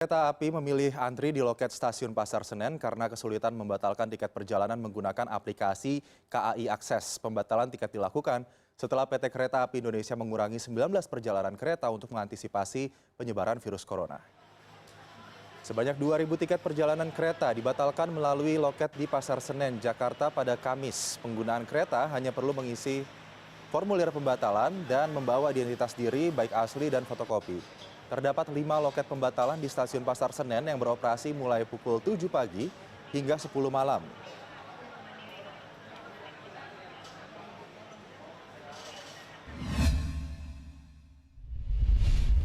Kereta api memilih antri di loket stasiun Pasar Senen karena kesulitan membatalkan tiket perjalanan menggunakan aplikasi KAI Akses. Pembatalan tiket dilakukan setelah PT Kereta Api Indonesia mengurangi 19 perjalanan kereta untuk mengantisipasi penyebaran virus corona. Sebanyak 2.000 tiket perjalanan kereta dibatalkan melalui loket di Pasar Senen, Jakarta pada Kamis. Penggunaan kereta hanya perlu mengisi formulir pembatalan dan membawa identitas diri baik asli dan fotokopi. Terdapat 5 loket pembatalan di stasiun Pasar Senen yang beroperasi mulai pukul 7 pagi hingga 10 malam.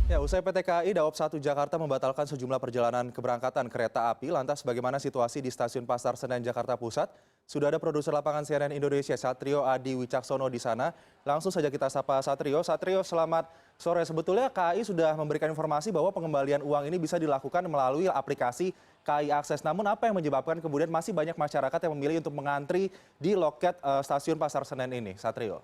Ya, usai PT KAI Daop 1 Jakarta membatalkan sejumlah perjalanan keberangkatan kereta api, lantas bagaimana situasi di stasiun Pasar Senen Jakarta Pusat? Sudah ada produser lapangan CNN Indonesia Satrio Adi Wicaksono di sana. Langsung saja kita sapa Satrio. Satrio, selamat sore. Sebetulnya KAI sudah memberikan informasi bahwa pengembalian uang ini bisa dilakukan melalui aplikasi KAI Akses. Namun apa yang menyebabkan kemudian masih banyak masyarakat yang memilih untuk mengantri di loket stasiun Pasar Senen ini, Satrio?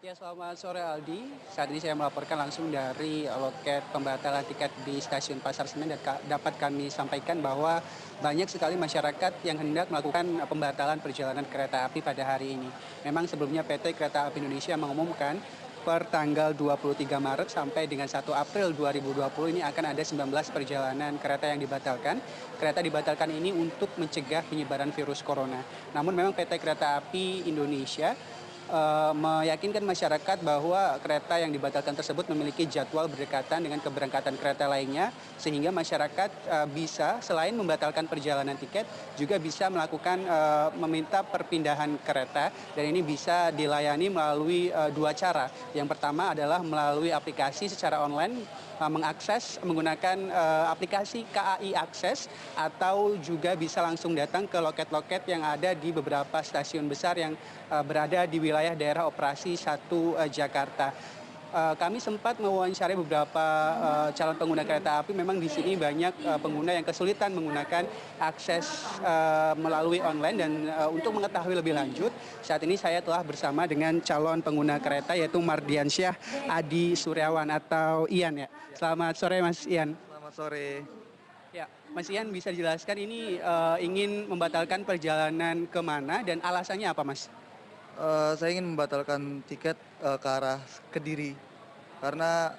Ya, selamat sore Aldi. Saat ini saya melaporkan langsung dari loket pembatalan tiket di stasiun Pasar Senen dan dapat kami sampaikan bahwa banyak sekali masyarakat yang hendak melakukan pembatalan perjalanan kereta api pada hari ini. Memang sebelumnya PT Kereta Api Indonesia mengumumkan per tanggal 23 Maret sampai dengan 1 April 2020 ini akan ada 19 perjalanan kereta yang dibatalkan. Kereta dibatalkan ini untuk mencegah penyebaran virus corona. Namun memang PT Kereta Api Indonesia meyakinkan masyarakat bahwa kereta yang dibatalkan tersebut memiliki jadwal berdekatan dengan keberangkatan kereta lainnya, sehingga masyarakat bisa selain membatalkan perjalanan tiket juga bisa melakukan meminta perpindahan kereta, dan ini bisa dilayani melalui dua cara. Yang pertama adalah melalui aplikasi secara online, mengakses menggunakan aplikasi KAI Akses, atau juga bisa langsung datang ke loket-loket yang ada di beberapa stasiun besar yang berada di wilayah daerah operasi 1 Jakarta. Kami sempat mewawancarai beberapa calon pengguna kereta api. Memang di sini banyak pengguna yang kesulitan menggunakan akses melalui online, dan untuk mengetahui lebih lanjut, saat ini saya telah bersama dengan calon pengguna kereta yaitu Mardiansyah Adi Suryawan atau Ian ya. Selamat sore Mas Ian. Selamat sore. Ya, Mas Ian bisa dijelaskan ini ingin membatalkan perjalanan kemana dan alasannya apa Mas? Saya ingin membatalkan tiket ke arah Kediri karena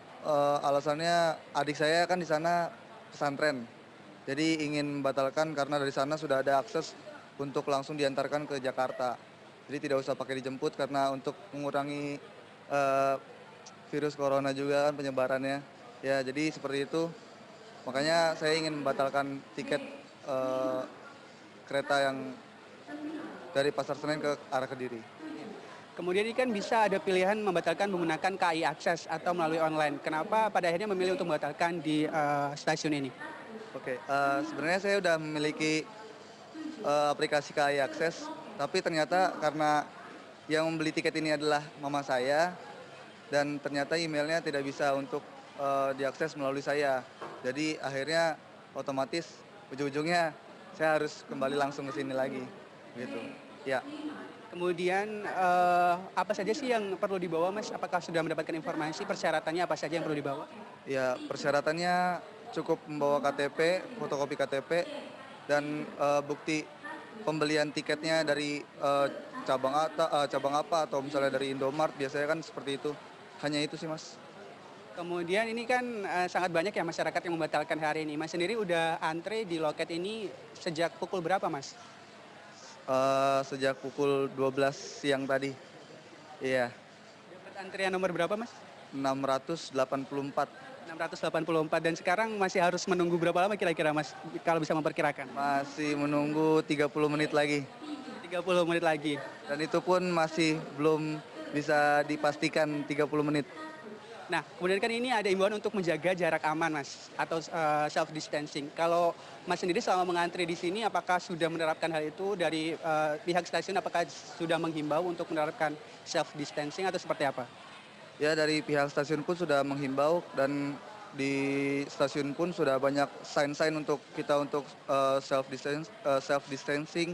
alasannya adik saya kan di sana pesantren. Jadi ingin membatalkan karena dari sana sudah ada akses untuk langsung diantarkan ke Jakarta. Jadi tidak usah pakai dijemput karena untuk mengurangi virus corona juga kan penyebarannya. Ya, jadi seperti itu. Makanya saya ingin membatalkan tiket kereta yang dari Pasar Senen ke arah Kediri. Kemudian ini kan bisa ada pilihan membatalkan menggunakan KAI Akses atau melalui online. Kenapa pada akhirnya memilih untuk membatalkan di stasiun ini? Oke, sebenarnya saya udah memiliki aplikasi KAI Akses, tapi ternyata karena yang membeli tiket ini adalah mama saya, dan ternyata emailnya tidak bisa untuk diakses melalui saya. Jadi akhirnya otomatis ujung-ujungnya saya harus kembali langsung ke sini lagi, gitu. Ya. Kemudian apa saja sih yang perlu dibawa Mas? Apakah sudah mendapatkan informasi persyaratannya apa saja yang perlu dibawa? Ya, persyaratannya cukup membawa KTP, fotokopi KTP, dan bukti pembelian tiketnya dari cabang apa atau misalnya dari Indomart, biasanya kan seperti itu. Hanya itu sih Mas. Kemudian ini kan sangat banyak ya masyarakat yang membatalkan hari ini. Mas sendiri udah antre di loket ini sejak pukul berapa Mas? Sejak pukul 12 siang tadi. Iya, Dapat antrian nomor berapa Mas? 684. 684, dan sekarang masih harus menunggu berapa lama kira-kira Mas kalau bisa memperkirakan? Masih menunggu 30 menit lagi. 30 menit lagi. Dan itu pun masih belum bisa dipastikan 30 menit. Nah, kemudian kan ini ada imbauan untuk menjaga jarak aman, Mas, atau self distancing. Kalau Mas sendiri selama mengantri di sini, apakah sudah menerapkan hal itu dari pihak stasiun? Apakah sudah menghimbau untuk menerapkan self distancing atau seperti apa? Ya, dari pihak stasiun pun sudah menghimbau, dan di stasiun pun sudah banyak sign-sign untuk kita untuk self distancing,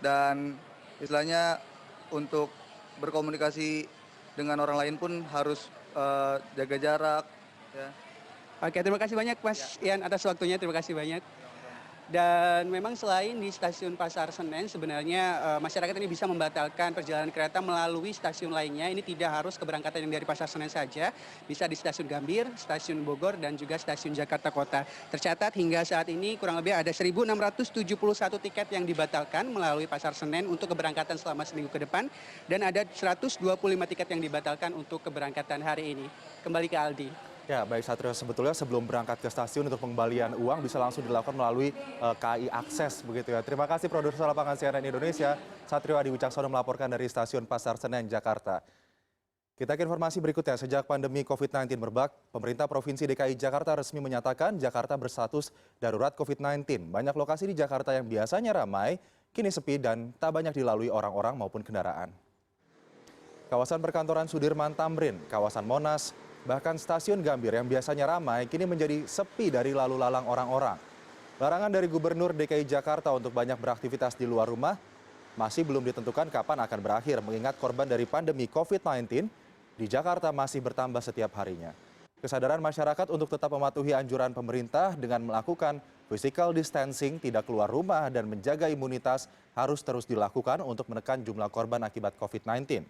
dan istilahnya untuk berkomunikasi dengan orang lain pun harus jaga jarak, ya. Oke, terima kasih banyak Mas Ian atas waktunya, terima kasih banyak. Dan memang selain di stasiun Pasar Senen, sebenarnya masyarakat ini bisa membatalkan perjalanan kereta melalui stasiun lainnya. Ini tidak harus keberangkatan yang dari Pasar Senen saja, bisa di Stasiun Gambir, Stasiun Bogor, dan juga Stasiun Jakarta Kota. Tercatat hingga saat ini kurang lebih ada 1.671 tiket yang dibatalkan melalui Pasar Senen untuk keberangkatan selama seminggu ke depan, dan ada 125 tiket yang dibatalkan untuk keberangkatan hari ini. Kembali ke Aldi. Ya, baik Satrio, sebetulnya sebelum berangkat ke stasiun untuk pengembalian uang bisa langsung dilakukan melalui KAI Akses begitu ya. Terima kasih produser lapangan CNN Indonesia, Satrio Adi Wicaksono melaporkan dari Stasiun Pasar Senen, Jakarta. Kita ke informasi berikutnya. Sejak pandemi COVID-19 merebak, pemerintah Provinsi DKI Jakarta resmi menyatakan Jakarta berstatus darurat COVID-19. Banyak lokasi di Jakarta yang biasanya ramai, kini sepi dan tak banyak dilalui orang-orang maupun kendaraan. Kawasan perkantoran Sudirman Tamrin, kawasan Monas, bahkan stasiun Gambir yang biasanya ramai kini menjadi sepi dari lalu lalang orang-orang. Larangan dari Gubernur DKI Jakarta untuk banyak beraktivitas di luar rumah masih belum ditentukan kapan akan berakhir mengingat korban dari pandemi COVID-19 di Jakarta masih bertambah setiap harinya. Kesadaran masyarakat untuk tetap mematuhi anjuran pemerintah dengan melakukan physical distancing, tidak keluar rumah dan menjaga imunitas harus terus dilakukan untuk menekan jumlah korban akibat COVID-19.